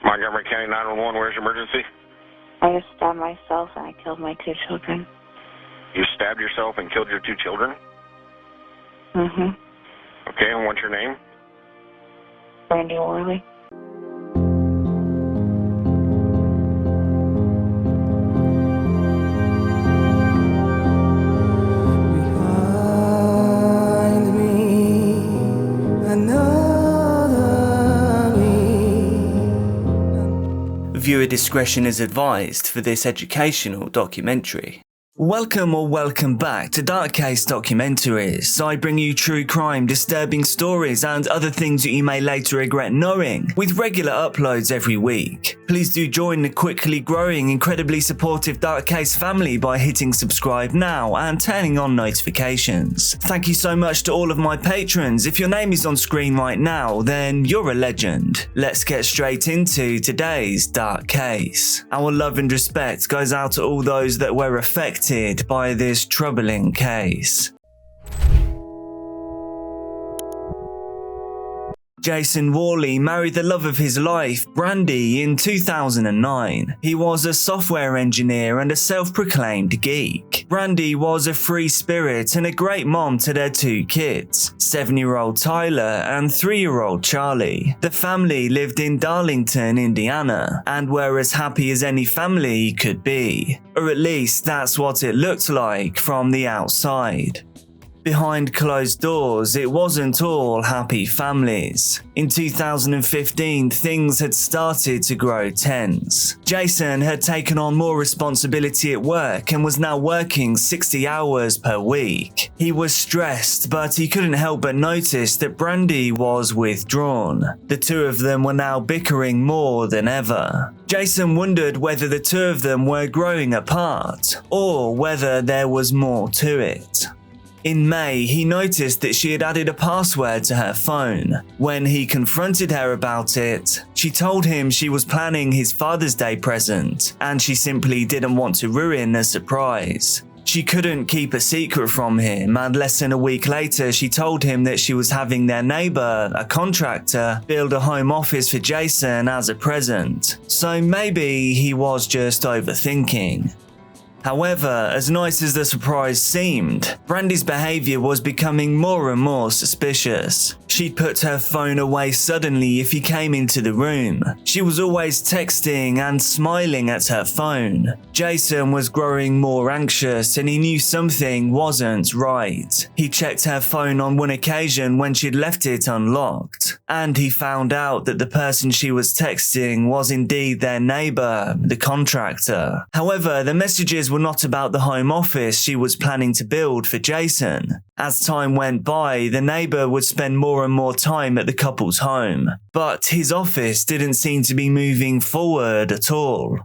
Montgomery County 911, where's your emergency? I just stabbed myself and I killed my 2 children. You stabbed yourself and killed your 2 children? Mm-hmm. Okay, and what's your name? Brandi Worley. Behind me, another me. Viewer discretion is advised for this educational documentary. Welcome back to CASE Documentaries. I bring you true crime, disturbing stories and other things that you may later regret knowing, with regular uploads every week. Please do join the quickly growing, incredibly supportive CASE family by hitting subscribe now and turning on notifications. Thank you so much to all of my patrons. If your name is on screen right now, then you're a legend. Let's get straight into today's CASE. Our love and respect goes out to all those that were affected by this troubling case. Jason Worley married the love of his life, Brandi, in 2009. He was a software engineer and a self-proclaimed geek. Brandi was a free spirit and a great mom to their 2 kids, 7-year-old Tyler and 3-year-old Charlie. The family lived in Darlington, Indiana, and were as happy as any family could be. Or at least that's what it looked like from the outside. Behind closed doors, it wasn't all happy families. In 2015, things had started to grow tense. Jason had taken on more responsibility at work and was now working 60 hours per week. He was stressed, but he couldn't help but notice that Brandi was withdrawn. The 2 of them were now bickering more than ever. Jason wondered whether the 2 of them were growing apart, or whether there was more to it. In May, he noticed that she had added a password to her phone. When he confronted her about it, she told him she was planning his Father's Day present, and she simply didn't want to ruin the surprise. She couldn't keep a secret from him, and less than a week later she told him that she was having their neighbour, a contractor, build a home office for Jason as a present. So maybe he was just overthinking. However, as nice as the surprise seemed, Brandi's behaviour was becoming more and more suspicious. She'd put her phone away suddenly if he came into the room. She was always texting and smiling at her phone. Jason was growing more anxious and he knew something wasn't right. He checked her phone on one occasion when she'd left it unlocked, and he found out that the person she was texting was indeed their neighbour, the contractor. However, the messages were not about the home office she was planning to build for Jason. As time went by, the neighbour would spend more and more time at the couple's home, but his office didn't seem to be moving forward at all.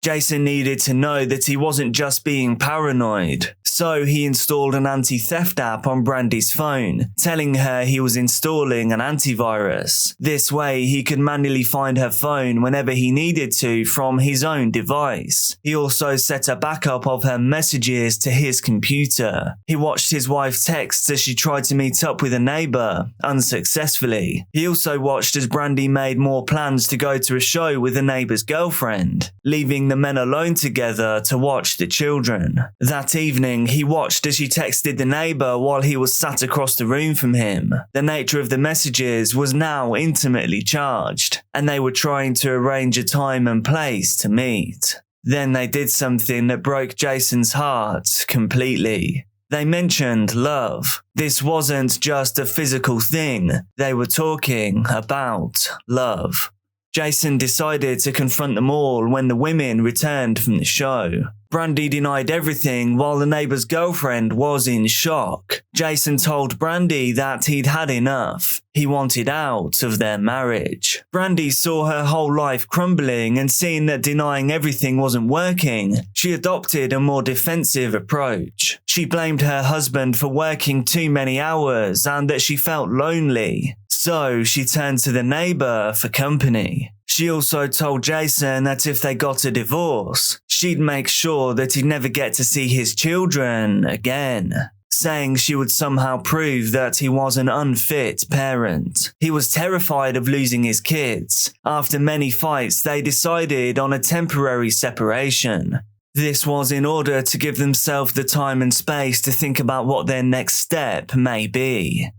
Jason needed to know that he wasn't just being paranoid, so he installed an anti-theft app on Brandi's phone, telling her he was installing an antivirus. This way he could manually find her phone whenever he needed to from his own device. He also set a backup of her messages to his computer. He watched his wife text as she tried to meet up with a neighbour, unsuccessfully. He also watched as Brandi made more plans to go to a show with a neighbour's girlfriend, leaving the men alone together to watch the children. That evening, he watched as she texted the neighbour while he was sat across the room from him. The nature of the messages was now intimately charged, and they were trying to arrange a time and place to meet. Then they did something that broke Jason's heart completely. They mentioned love. This wasn't just a physical thing. They were talking about love. Jason decided to confront them all when the women returned from the show. Brandi denied everything while the neighbour's girlfriend was in shock. Jason told Brandi that he'd had enough. He wanted out of their marriage. Brandi saw her whole life crumbling, and seeing that denying everything wasn't working, she adopted a more defensive approach. She blamed her husband for working too many hours and that she felt lonely. So she turned to the neighbour for company. She also told Jason that if they got a divorce, she'd make sure that he'd never get to see his children again. saying she would somehow prove that he was an unfit parent. He was terrified of losing his kids. After many fights, they decided on a temporary separation. This was in order to give themselves the time and space to think about what their next step may be.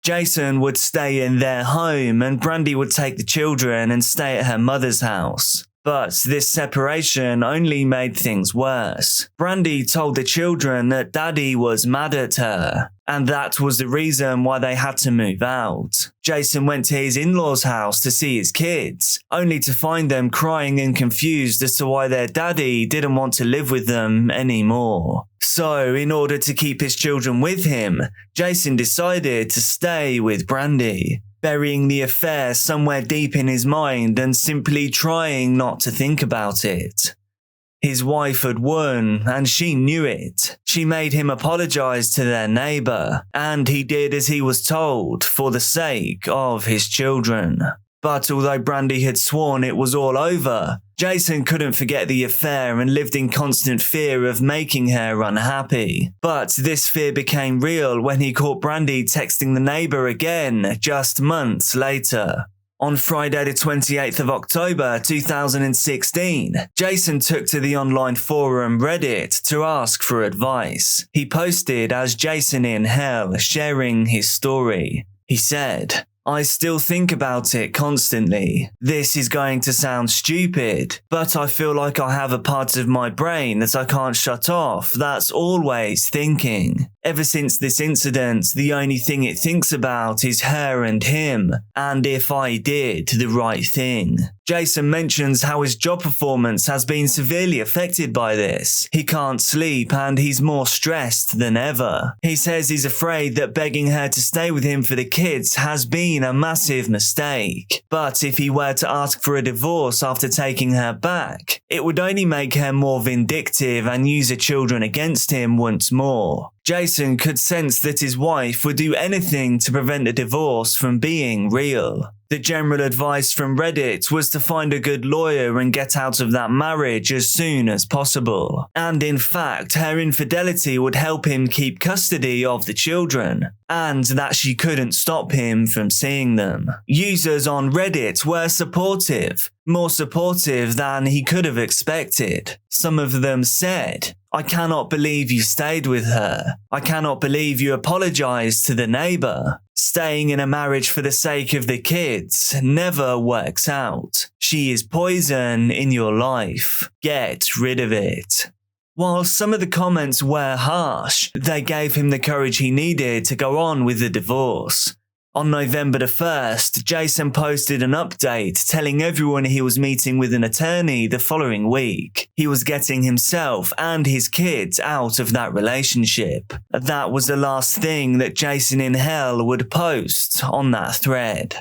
Jason would stay in their home and Brandi would take the children and stay at her mother's house. But this separation only made things worse. Brandi told the children that Daddy was mad at her, and that was the reason why they had to move out. Jason went to his in-laws' house to see his kids, only to find them crying and confused as to why their daddy didn't want to live with them anymore. So, in order to keep his children with him, Jason decided to stay with Brandi, burying the affair somewhere deep in his mind and simply trying not to think about it. His wife had won, and she knew it. She made him apologize to their neighbour, and he did as he was told for the sake of his children. But although Brandi had sworn it was all over, Jason couldn't forget the affair and lived in constant fear of making her unhappy. But this fear became real when he caught Brandi texting the neighbour again just months later. On Friday the 28th of October 2016, Jason took to the online forum Reddit to ask for advice. He posted as Jason in Hell, sharing his story. He said, "I still think about it constantly. This is going to sound stupid, but I feel like I have a part of my brain that I can't shut off that's always thinking. Ever since this incident, the only thing it thinks about is her and him, and if I did the right thing." Jason mentions how his job performance has been severely affected by this. He can't sleep and he's more stressed than ever. He says he's afraid that begging her to stay with him for the kids has been a massive mistake. But if he were to ask for a divorce after taking her back, it would only make her more vindictive and use her children against him once more. Jason could sense that his wife would do anything to prevent a divorce from being real. The general advice from Reddit was to find a good lawyer and get out of that marriage as soon as possible. And in fact, her infidelity would help him keep custody of the children, and that she couldn't stop him from seeing them. Users on Reddit were supportive, more supportive than he could have expected. Some of them said, "I cannot believe you stayed with her. I cannot believe you apologized to the neighbor. Staying in a marriage for the sake of the kids never works out. She is poison in your life. Get rid of it." While some of the comments were harsh, they gave him the courage he needed to go on with the divorce. On November the 1st, Jason posted an update telling everyone he was meeting with an attorney the following week. He was getting himself and his kids out of that relationship. That was the last thing that Jason in Hell would post on that thread.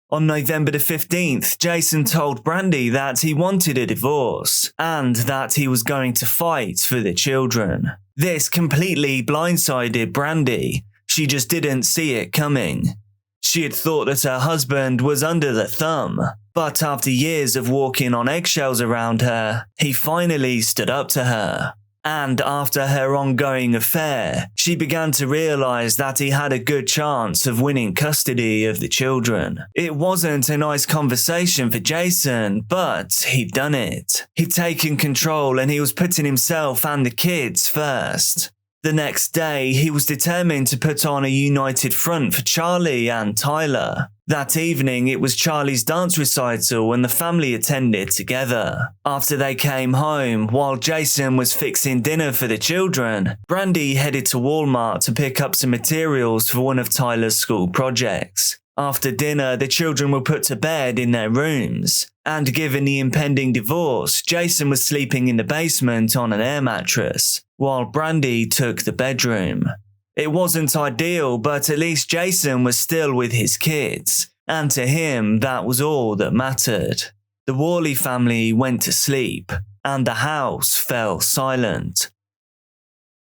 On November the 15th, Jason told Brandi that he wanted a divorce and that he was going to fight for the children. This completely blindsided Brandi. She just didn't see it coming. She had thought that her husband was under the thumb, but after years of walking on eggshells around her, he finally stood up to her. And after her ongoing affair, she began to realize that he had a good chance of winning custody of the children. It wasn't a nice conversation for Jason, but he'd done it. He'd taken control and he was putting himself and the kids first. The next day, he was determined to put on a united front for Charlie and Tyler. That evening, it was Charlie's dance recital and the family attended together. After they came home, while Jason was fixing dinner for the children, Brandi headed to Walmart to pick up some materials for one of Tyler's school projects. After dinner, the children were put to bed in their rooms, and given the impending divorce, Jason was sleeping in the basement on an air mattress, while Brandi took the bedroom. It wasn't ideal, but at least Jason was still with his kids, and to him that was all that mattered. The Worley family went to sleep, and the house fell silent.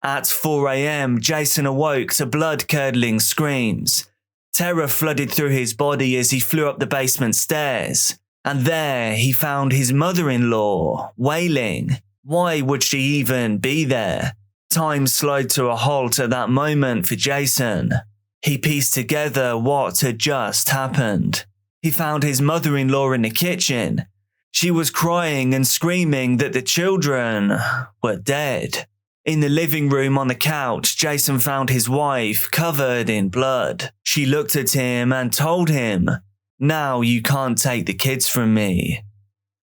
At 4 a.m, Jason awoke to blood-curdling screams. Terror flooded through his body as he flew up the basement stairs, and there he found his mother-in-law wailing. Why would she even be there? Time slowed to a halt at that moment for Jason. He pieced together what had just happened. He found his mother-in-law in the kitchen. She was crying and screaming that the children were dead. In the living room on the couch, Jason found his wife covered in blood. She looked at him and told him, "Now you can't take the kids from me."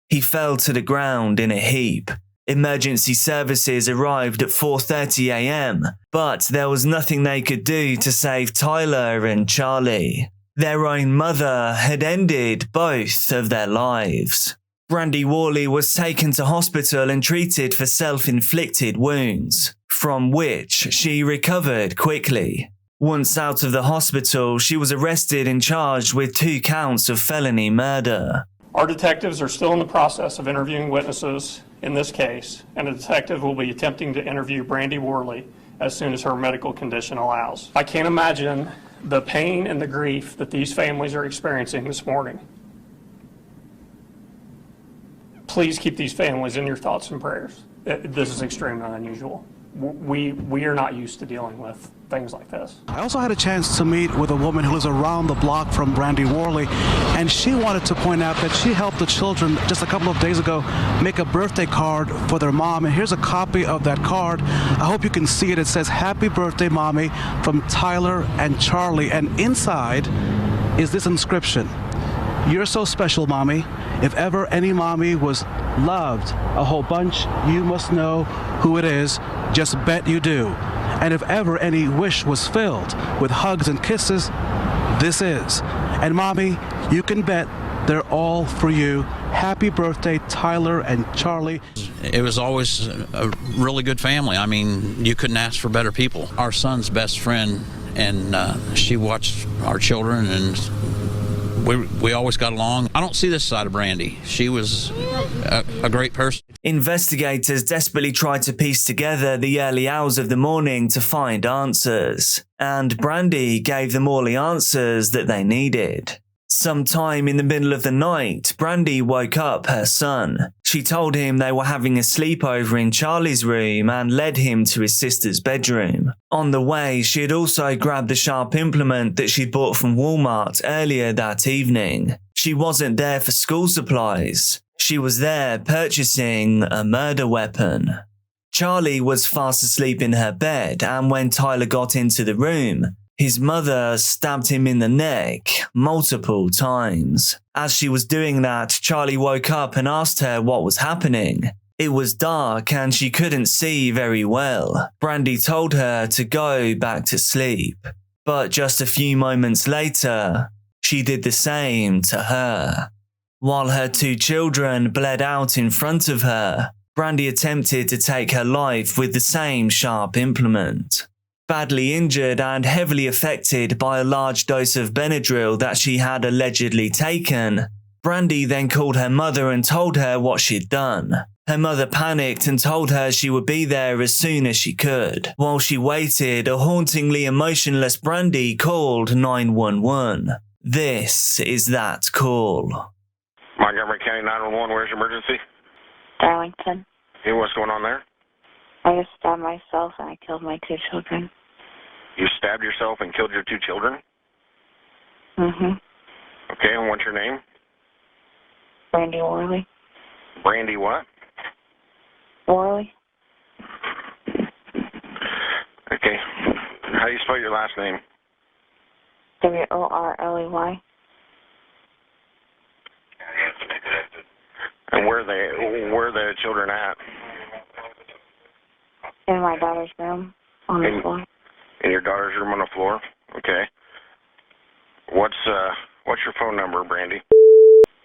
He fell to the ground in a heap. Emergency services arrived at 4:30 a.m., but there was nothing they could do to save Tyler and Charlie. Their own mother had ended both of their lives. Brandi Worley was taken to hospital and treated for self-inflicted wounds, from which she recovered quickly. Once out of the hospital, she was arrested and charged with 2 counts of felony murder. Our detectives are still in the process of interviewing witnesses in this case, and a detective will be attempting to interview Brandi Worley as soon as her medical condition allows. I can't imagine the pain and the grief that these families are experiencing this morning. Please keep these families in your thoughts and prayers. This is extremely unusual. We are not used to dealing with things like this. I also had a chance to meet with a woman who lives around the block from Brandi Worley, and she wanted to point out that she helped the children just a couple of days ago make a birthday card for their mom, and here's a copy of that card. I hope you can see it. It says, "Happy birthday, Mommy," from Tyler and Charlie, and inside is this inscription: "You're so special, Mommy. If ever any mommy was loved a whole bunch, you must know who it is. Just bet you do. And if ever any wish was filled with hugs and kisses, this is. And Mommy, you can bet they're all for you. Happy birthday, Tyler and Charlie." It was always a really good family. I mean, you couldn't ask for better people. Our son's best friend, and she watched our children, and we always got along. I don't see this side of Brandi. She was a great person. Investigators desperately tried to piece together the early hours of the morning to find answers, and Brandi gave them all the answers that they needed. Sometime in the middle of the night, Brandi woke up her son. She told him they were having a sleepover in Charlie's room and led him to his sister's bedroom. On the way, she had also grabbed the sharp implement that she'd bought from Walmart earlier that evening. She wasn't there for school supplies. She was there purchasing a murder weapon. Charlie was fast asleep in her bed, and when Tyler got into the room, his mother stabbed him in the neck multiple times. As she was doing that, Charlie woke up and asked her what was happening. It was dark and she couldn't see very well. Brandi told her to go back to sleep. But just a few moments later, she did the same to her. While her 2 children bled out in front of her, Brandi attempted to take her life with the same sharp implement. Badly injured and heavily affected by a large dose of Benadryl that she had allegedly taken, Brandi then called her mother and told her what she'd done. Her mother panicked and told her she would be there as soon as she could. While she waited, a hauntingly emotionless Brandi called 911. This is that call. Montgomery County 911, where's your emergency? Darlington. Hey, what's going on there? I just stabbed myself and I killed my 2 children. You stabbed yourself and killed your 2 children? Mm-hmm. Okay, and what's your name? Brandi Worley. Brandi what? Worley. Okay. How do you spell your last name? Worley. And where are the children at? In my daughter's room on the floor. In your daughter's room on the floor? Okay. What's your phone number, Brandi?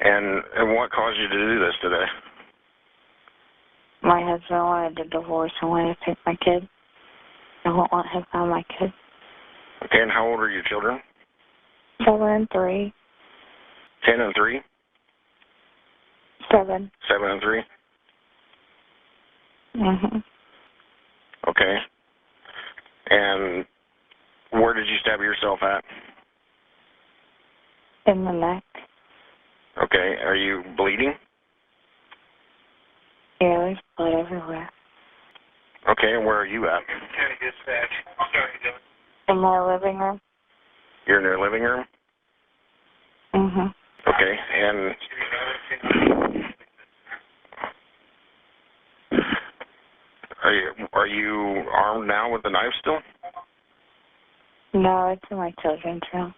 And what caused you to do this today? My husband wanted a divorce and wanted to take my kid. I won't let him have my kid. Okay, and how old are your children? 7 and 3. 10 and 3? 7. 7 and 3? Mm-hmm. Okay. And where did you stab yourself at? In the neck. Okay. Are you bleeding? Yeah, there's blood everywhere. Okay, and where are you at? In my living room. You're in your living room? Mm-hmm. Okay, and are you armed now with a knife still? No, it's in my children's room.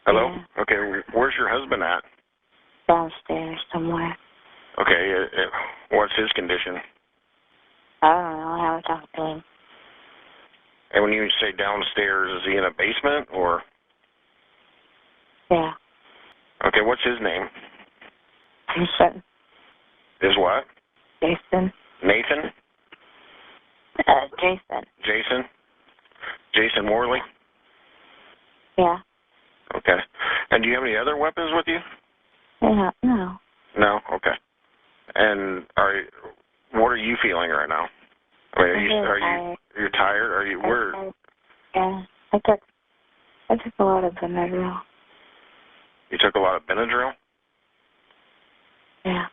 Hello? Yeah. Okay, where's your husband at? Downstairs somewhere. Okay, what's his condition? I don't know. I haven't talked to him. And when you say downstairs, is he in a basement or? Yeah. Okay, what's his name? Jason. Is what? Jason. Nathan? Jason. Jason? Jason Worley? Yeah. Okay. And do you have any other weapons with you? Yeah. No. No? Okay. And what are you feeling right now? I mean, you're tired? Are you where? Yeah. I took a lot of Benadryl. You took a lot of Benadryl? Yeah.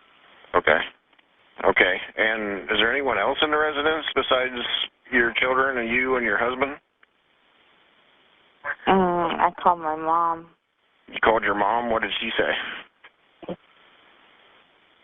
Okay. Okay. And is there anyone else in the residence besides your children and you and your husband? I called my mom. You called your mom? What did she say?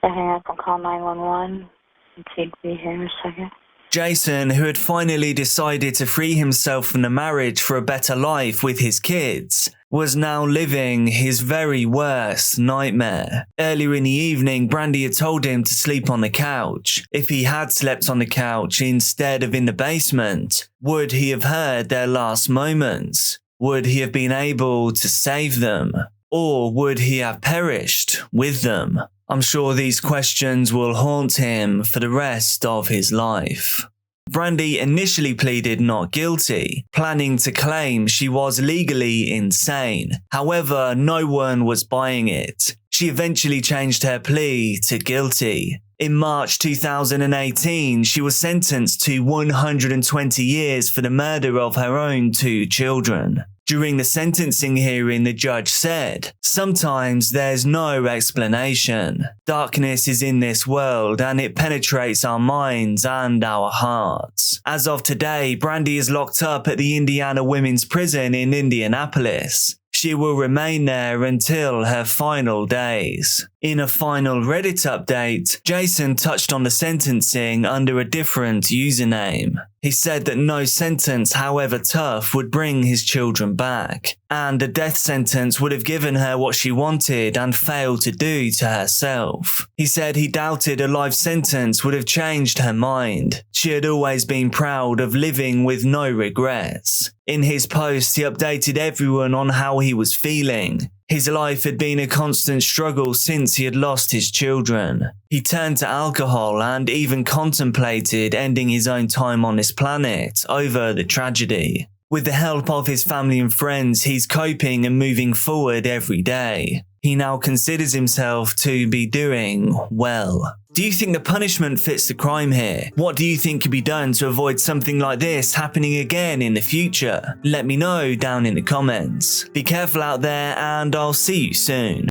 I hang up and call 911 and she'd be here in a second. Jason, who had finally decided to free himself from the marriage for a better life with his kids, was now living his very worst nightmare. Earlier in the evening, Brandi had told him to sleep on the couch. If he had slept on the couch instead of in the basement, would he have heard their last moments? Would he have been able to save them? Or would he have perished with them? I'm sure these questions will haunt him for the rest of his life. Brandi initially pleaded not guilty, planning to claim she was legally insane. However, no one was buying it. She eventually changed her plea to guilty. In March 2018, she was sentenced to 120 years for the murder of her own 2 children. During the sentencing hearing, the judge said, "Sometimes there's no explanation. Darkness is in this world and it penetrates our minds and our hearts." As of today, Brandi is locked up at the Indiana Women's Prison in Indianapolis. She will remain there until her final days. In a final Reddit update, Jason touched on the sentencing under a different username. He said that no sentence, however tough, would bring his children back, and a death sentence would have given her what she wanted and failed to do to herself. He said he doubted a life sentence would have changed her mind. She had always been proud of living with no regrets. In his post, he updated everyone on how he was feeling. His life had been a constant struggle since he had lost his children. He turned to alcohol and even contemplated ending his own time on this planet over the tragedy. With the help of his family and friends, he's coping and moving forward every day. He now considers himself to be doing well. Do you think the punishment fits the crime here? What do you think could be done to avoid something like this happening again in the future? Let me know down in the comments. Be careful out there and I'll see you soon.